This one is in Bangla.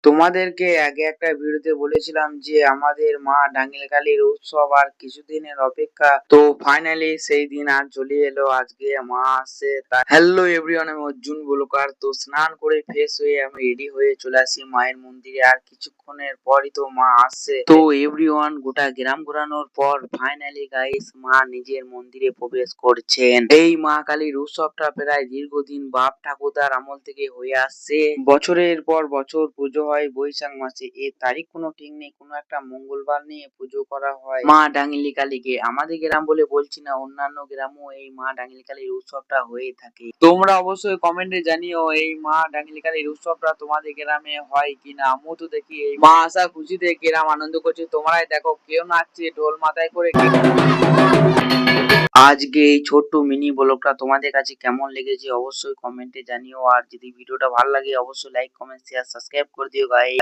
তোমাদেরকে আগে একটা ভিডিওতে বলেছিলাম যে আমাদের মা ডাঙ্গেলকালীর উৎসব আর কিছুদিনের অপেক্ষা। তো ফাইনালি সেই দিন আর চলে এলো। আজকে মা আসছে। হ্যালো এভরিওয়ান, আমি অর্জুন বলুকার। তো স্নান করে ফ্রেশ হয়ে আমি রেডি হয়ে চলে আসি মায়ের মন্দিরে। আর কিছুক্ষণের পরই তো মা আসছে। তো এভরিওয়ান, গোটা গ্রাম ঘোরানোর পর ফাইনালি গাইস মা নিজের মন্দিরে প্রবেশ করছেন। এই মা কালীর উৎসবটা প্রায় দীর্ঘদিন বাপ ঠাকুরদার আমল থেকে হয়ে আসছে। বছরের পর বছর পুজো হয় বৈশাখ মাসে। এর তারিখ কোনো ঠিক নেই, কোনো একটা মঙ্গলবার নিয়ে পুজো করা হয় মা ডাঙ্গিলি কালীকে। আমাদের গ্রাম বলে বলছি না, অন্যান্য গ্রামও এই মা ডাঙ্গিলি কালীর উৎসবটা হয়ে থাকে। তোমরা অবশ্যই কমেন্টে জানিও এই মা ডাঙ্গিলি কালীর উৎসবটা তোমাদের গ্রামে হয় কিনা। আমিও তো দেখি এই মা আসা খুশিতে গ্রাম আনন্দ করছে। তোমরাই দেখো কেউ নাচছে ঢোল মাথায় করে। আজকে এই ছোট্ট মিনি ব্লগটা তোমাদের কাছে কেমন লেগেছে অবশ্যই কমেন্টে জানিও। আর যদি ভিডিওটা ভালো লাগে অবশ্যই লাইক কমেন্ট শেয়ার সাবস্ক্রাইব করে দিও গাইস।